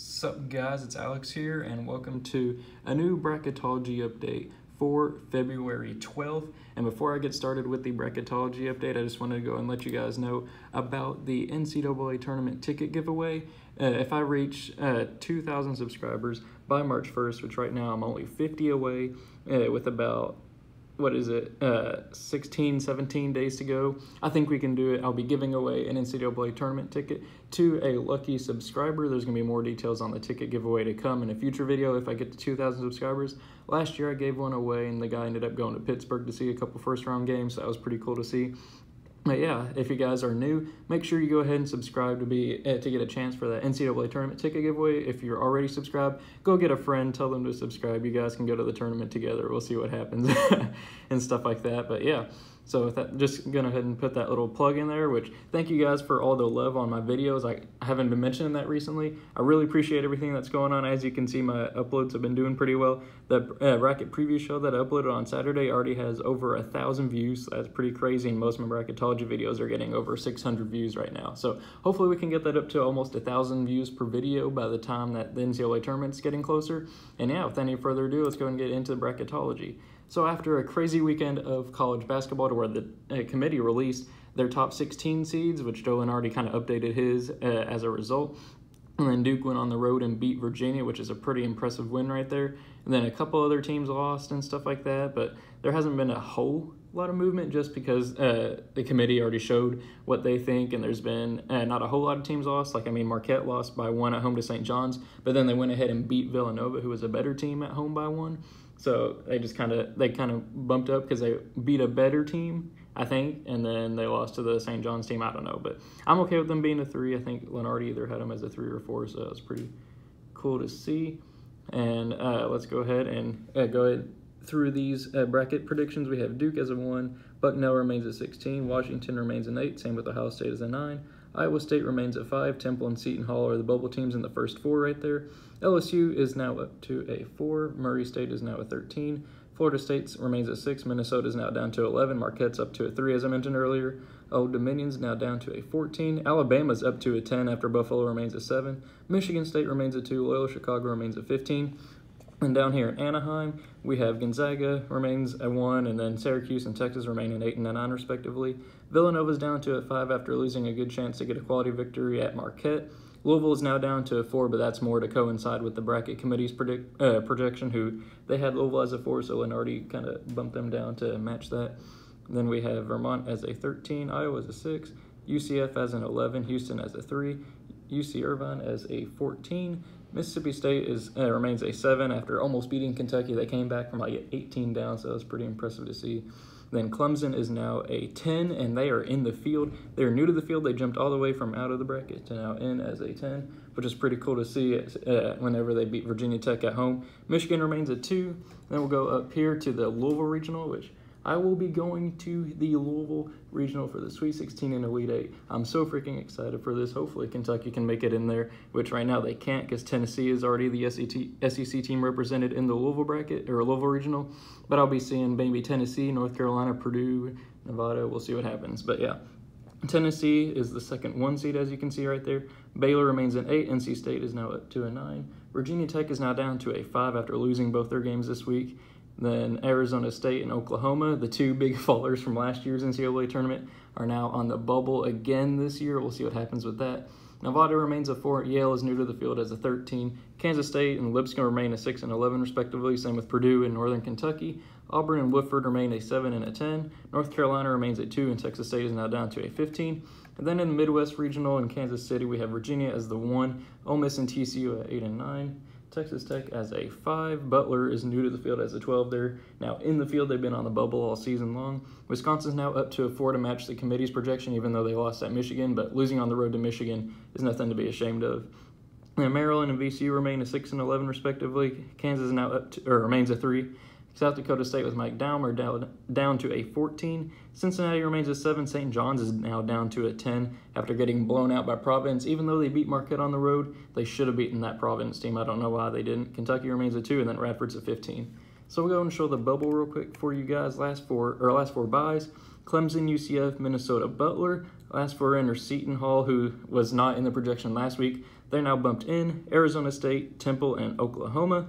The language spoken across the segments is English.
Sup guys, it's Alex here and welcome to a new bracketology update for February 12th. And before I get started with the bracketology update, I just wanted to go and let you guys know about the NCAA tournament ticket giveaway. If I reach 2,000 subscribers by March 1st, which right now I'm only 50 away with about 17 days to go. I think we can do it. I'll be giving away an NCAA tournament ticket to a lucky subscriber. There's going to be more details on the ticket giveaway to come in a future video if I get to 2,000 subscribers. Last year I gave one away and the guy ended up going to Pittsburgh to see a couple first round games, so that was pretty cool to see. But yeah, if you guys are new, make sure you go ahead and subscribe to get a chance for that NCAA tournament ticket giveaway. If you're already subscribed, go get a friend, tell them to subscribe. You guys can go to the tournament together. We'll see what happens and stuff like that. But yeah, so with that, just go ahead and put that little plug in there, which thank you guys for all the love on my videos. I haven't been mentioning that recently. I really appreciate everything that's going on. As you can see, my uploads have been doing pretty well. The bracket preview show that I uploaded on Saturday already has over 1,000 views. That's pretty crazy, and most of my bracketology videos are getting over 600 views right now. So hopefully we can get that up to almost 1,000 views per video by the time that the NCAA tournament's getting closer. And yeah, without any further ado, let's go and get into bracketology. So after a crazy weekend of college basketball to where the committee released their top 16 seeds, which Joe Lunardi kind of updated his as a result, and then Duke went on the road and beat Virginia, which is a pretty impressive win right there. And then a couple other teams lost and stuff like that, but there hasn't been a whole lot of movement just because the committee already showed what they think, and there's been not a whole lot of teams lost. Marquette lost by 1 at home to St. John's, but then they went ahead and beat Villanova, who was a better team, at home by 1. So they just kind of bumped up because they beat a better team, I think, and then they lost to the St. John's team. I don't know, but I'm okay with them being a 3. I think Lunardi either had them as a 3 or 4, so it was pretty cool to see. And let's go ahead and through these bracket predictions. We have Duke as a 1, Bucknell remains at 16, Washington remains an 8, same with Ohio State as a 9, Iowa State remains at 5, Temple and Seton Hall are the bubble teams in the first 4 right there. LSU is now up to a 4, Murray State is now a 13, Florida State remains at 6, Minnesota is now down to 11, Marquette's up to a 3 as I mentioned earlier, Old Dominion's now down to a 14, Alabama's up to a 10 after Buffalo remains at 7, Michigan State remains at 2, Loyola Chicago remains at 15, and down here in Anaheim, we have Gonzaga remains at 1, and then Syracuse and Texas remain at 8 and 9 respectively. Villanova's down to a 5 after losing a good chance to get a quality victory at Marquette. Louisville is now down to a 4, but that's more to coincide with the bracket committee's projection, who they had Louisville as a 4, so Lunardi kind of bumped them down to match that. Then we have Vermont as a 13, Iowa as a 6, UCF as an 11, Houston as a 3, UC Irvine as a 14, Mississippi State remains a 7 after almost beating Kentucky. They came back from 18 down, so it was pretty impressive to see. Then Clemson is now a 10, and they are in the field. They're new to the field. They jumped all the way from out of the bracket to now in as a 10, which is pretty cool to see whenever they beat Virginia Tech at home. Michigan remains a 2. Then we'll go up here to the Louisville Regional, which I will be going to the Louisville Regional for the Sweet 16 and Elite 8. I'm so freaking excited for this. Hopefully Kentucky can make it in there, which right now they can't because Tennessee is already the SEC team represented in the Louisville bracket, or Louisville Regional. But I'll be seeing maybe Tennessee, North Carolina, Purdue, Nevada. We'll see what happens. But yeah, Tennessee is the second 1 seed, as you can see right there. Baylor remains an 8. NC State is now up to a 9. Virginia Tech is now down to a 5 after losing both their games this week. Then Arizona State and Oklahoma, the 2 big fallers from last year's NCAA tournament, are now on the bubble again this year. We'll see what happens with that. Nevada remains a 4. Yale is new to the field as a 13. Kansas State and Lipscomb remain a 6 and 11 respectively. Same with Purdue and Northern Kentucky. Auburn and Woodford remain a 7 and a 10. North Carolina remains a 2, and Texas State is now down to a 15. And then in the Midwest Regional in Kansas City, we have Virginia as the 1. Ole Miss and TCU at 8 and 9. Texas Tech as a 5. Butler is new to the field as a 12. They're now in the field. They've been on the bubble all season long. Wisconsin's now up to a 4 to match the committee's projection, even though they lost at Michigan. But losing on the road to Michigan is nothing to be ashamed of. And Maryland and VCU remain a 6 and 11 respectively. Kansas is now remains a 3. South Dakota State with Mike Daumer down to a 14. Cincinnati remains a 7. St. John's is now down to a 10 after getting blown out by Providence. Even though they beat Marquette on the road, they should have beaten that Providence team. I don't know why they didn't. Kentucky remains a 2, and then Radford's a 15. So we'll go and show the bubble real quick for you guys. Last four buys. Clemson, UCF, Minnesota, Butler. Last four in are Seton Hall, who was not in the projection last week. They're now bumped in. Arizona State, Temple, and Oklahoma.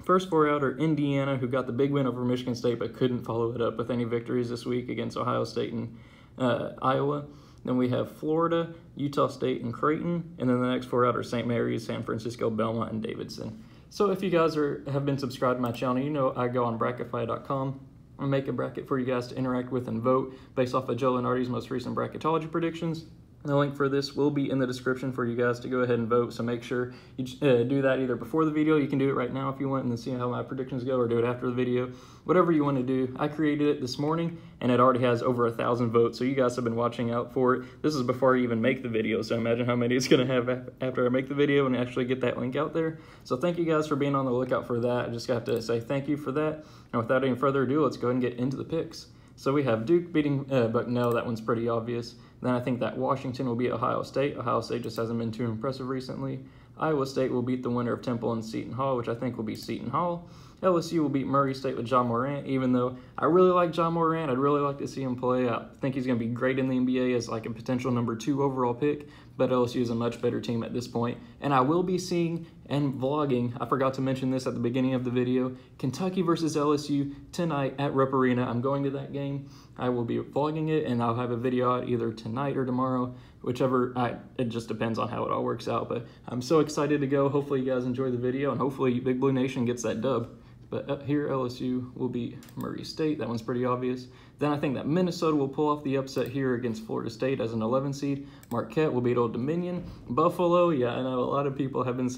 First four out are Indiana, who got the big win over Michigan State but couldn't follow it up with any victories this week against Ohio State and Iowa. Then we have Florida, Utah State, and Creighton. And then the next four out are St. Mary's, San Francisco, Belmont, and Davidson. So if you guys have been subscribed to my channel, you know I go on Bracketology.com and make a bracket for you guys to interact with and vote based off of Joe Lunardi's most recent Bracketology predictions. The link for this will be in the description for you guys to go ahead and vote, so make sure you do that either before the video. You can do it right now if you want and then see how my predictions go, or do it after the video. Whatever you want to do. I created it this morning, and it already has over 1,000 votes, so you guys have been watching out for it. This is before I even make the video, so imagine how many it's going to have after I make the video and actually get that link out there. So thank you guys for being on the lookout for that. I just have to say thank you for that. And without any further ado, let's go ahead and get into the picks. So we have Duke beating Bucknell. That one's pretty obvious. Then I think that Washington will beat Ohio State. Ohio State just hasn't been too impressive recently. Iowa State will beat the winner of Temple and Seton Hall, which I think will be Seton Hall. LSU will beat Murray State with John Morant, even though I really like John Morant. I'd really like to see him play. I think he's going to be great in the NBA as like a potential #2 overall pick, but LSU is a much better team at this point. And I will be seeing and vlogging, I forgot to mention this at the beginning of the video, Kentucky versus LSU tonight at Rupp Arena. I'm going to that game. I will be vlogging it, and I'll have a video out either tonight or tomorrow, whichever. It just depends on how it all works out, but I'm so excited to go. Hopefully you guys enjoy the video, and hopefully Big Blue Nation gets that dub. But up here, LSU will beat Murray State. That one's pretty obvious. Then I think that Minnesota will pull off the upset here against Florida State as an 11 seed. Marquette will beat Old Dominion. Buffalo, yeah, I know a lot of people have been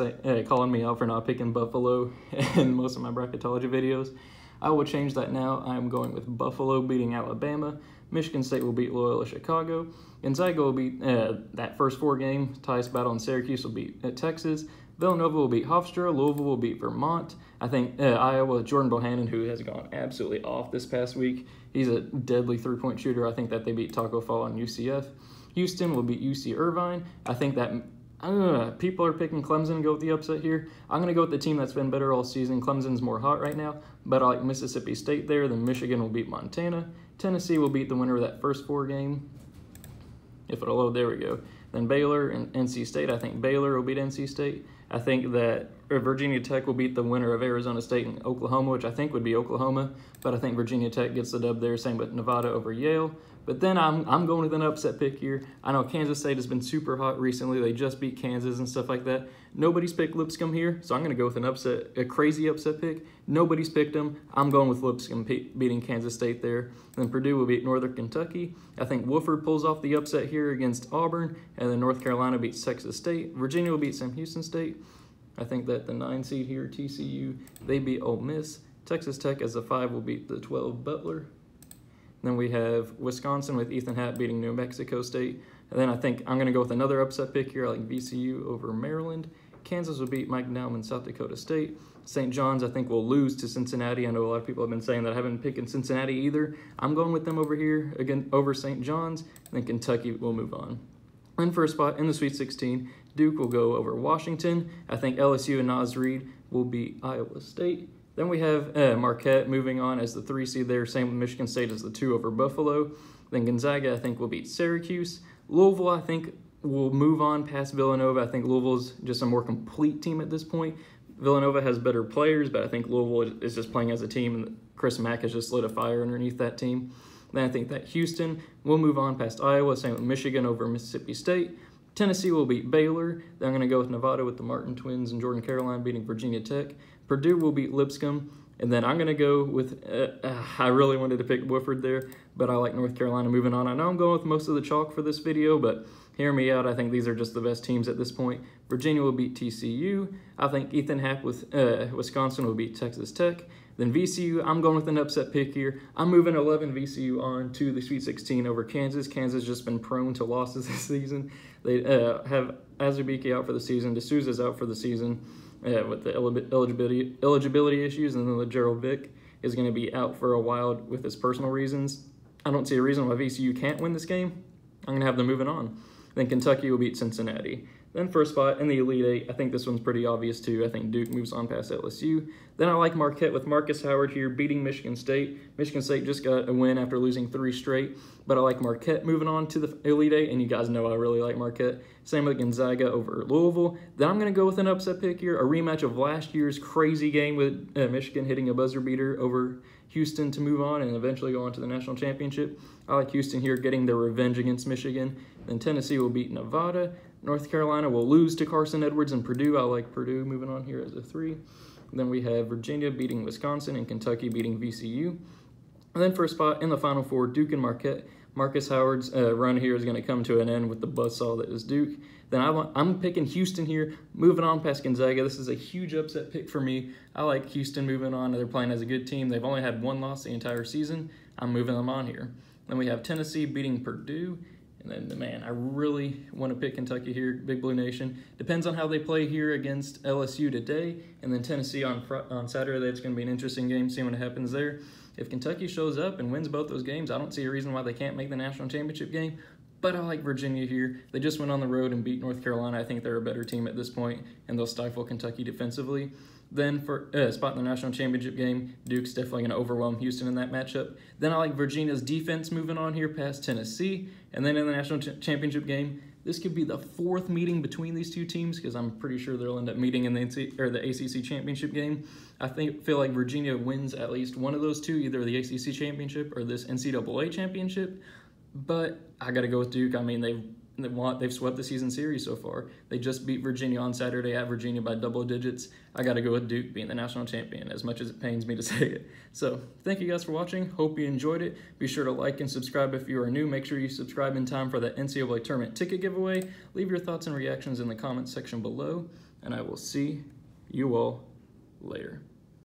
calling me out for not picking Buffalo in most of my bracketology videos. I will change that now. I'm going with Buffalo beating Alabama. Michigan State will beat Loyola Chicago. Gonzaga will beat that first four game. Tyus Battle and Syracuse will beat Texas. Villanova will beat Hofstra. Louisville will beat Vermont. I think Iowa, Jordan Bohannon, who has gone absolutely off this past week. He's a deadly three-point shooter. I think that they beat Taco Fall and UCF. Houston will beat UC Irvine. I think that people are picking Clemson to go with the upset here. I'm going to go with the team that's been better all season. Clemson's more hot right now, but I like Mississippi State there. Then Michigan will beat Montana. Tennessee will beat the winner of that first four game. If it'll load, there we go. Then Baylor and NC State. I think Baylor will beat NC State. I think that Virginia Tech will beat the winner of Arizona State and Oklahoma, which I think would be Oklahoma, but I think Virginia Tech gets the dub there, same with Nevada over Yale. But then I'm going with an upset pick here. I know Kansas State has been super hot recently. They just beat Kansas and stuff like that. Nobody's picked Lipscomb here, so I'm going to go with an upset, a crazy upset pick. Nobody's picked them. I'm going with Lipscomb beating Kansas State there. Then Purdue will beat Northern Kentucky. I think Wofford pulls off the upset here against Auburn, and then North Carolina beats Texas State. Virginia will beat Sam Houston State. I think that the 9 seed here, TCU, they beat Ole Miss. Texas Tech as a 5 will beat the 12 Butler. Then we have Wisconsin with Ethan Happ beating New Mexico State. And then I think I'm going to go with another upset pick here. I like VCU over Maryland. Kansas will beat Mike Nauman, South Dakota State. St. John's, I think, will lose to Cincinnati. I know a lot of people have been saying that I haven't been picking Cincinnati either. I'm going with them over here, again, over St. John's. And then Kentucky will move on. And for a spot in the Sweet 16, Duke will go over Washington. I think LSU and Naz Reid will beat Iowa State. Then we have Marquette moving on as the 3 seed there. Same with Michigan State as the 2 over Buffalo. Then Gonzaga, I think, will beat Syracuse. Louisville, I think, will move on past Villanova. I think Louisville's just a more complete team at this point. Villanova has better players, but I think Louisville is just playing as a team, and Chris Mack has just lit a fire underneath that team. Then I think that Houston will move on past Iowa. Same with Michigan over Mississippi State. Tennessee will beat Baylor. Then I'm going to go with Nevada with the Martin Twins and Jordan Caroline beating Virginia Tech. Purdue will beat Lipscomb. And then I'm going to go with, I really wanted to pick Wofford there, but I like North Carolina moving on. I know I'm going with most of the chalk for this video, but hear me out. I think these are just the best teams at this point. Virginia will beat TCU. I think Ethan Happ with Wisconsin will beat Texas Tech. Then VCU, I'm going with an upset pick here. I'm moving 11 VCU on to the Sweet 16 over Kansas. Kansas just been prone to losses this season. They have Azubike out for the season. D'Souza's out for the season with the eligibility issues. And then Gerald Vick is going to be out for a while with his personal reasons. I don't see a reason why VCU can't win this game. I'm going to have them moving on. Then Kentucky will beat Cincinnati. Then first spot in the Elite Eight, I think this one's pretty obvious too. I think Duke moves on past LSU. Then I like Marquette with Marcus Howard here beating Michigan State. Michigan State just got a win after losing 3 straight, but I like Marquette moving on to the Elite Eight, and you guys know I really like Marquette. Same with Gonzaga over Louisville. Then I'm going to go with an upset pick here, a rematch of last year's crazy game with Michigan hitting a buzzer beater over Houston to move on and eventually go on to the national championship. I like Houston here getting their revenge against Michigan. Then Tennessee will beat Nevada. North Carolina will lose to Carson Edwards and Purdue. I like Purdue moving on here as a 3. Then we have Virginia beating Wisconsin and Kentucky beating VCU. And then first spot in the Final Four, Duke and Marquette. Marcus Howard's run here is going to come to an end with the buzzsaw that is Duke. Then I'm picking Houston here, moving on past Gonzaga. This is a huge upset pick for me. I like Houston moving on. They're playing as a good team. They've only had 1 loss the entire season. I'm moving them on here. Then we have Tennessee beating Purdue. And then, man, I really want to pick Kentucky here, Big Blue Nation. Depends on how they play here against LSU today. And then Tennessee on Saturday. It's going to be an interesting game, seeing what happens there. If Kentucky shows up and wins both those games, I don't see a reason why they can't make the national championship game. But I like Virginia here. They just went on the road and beat North Carolina. I think they're a better team at this point, and they'll stifle Kentucky defensively. Then for spot in the national championship game, Duke's definitely going to overwhelm Houston in that matchup. Then I like Virginia's defense moving on here past Tennessee. And then in the national championship game, this could be the 4th meeting between these two teams because I'm pretty sure they'll end up meeting in the ACC championship game. I feel like Virginia wins at least one of those two, either the ACC championship or this NCAA championship. But I got to go with Duke. I mean, they've swept the season series so far. They just beat Virginia on Saturday at Virginia by double digits. I got to go with Duke being the national champion, as much as it pains me to say it. So thank you guys for watching. Hope you enjoyed it. Be sure to like and subscribe if you are new. Make sure you subscribe in time for the NCAA tournament ticket giveaway. Leave your thoughts and reactions in the comments section below, and I will see you all later.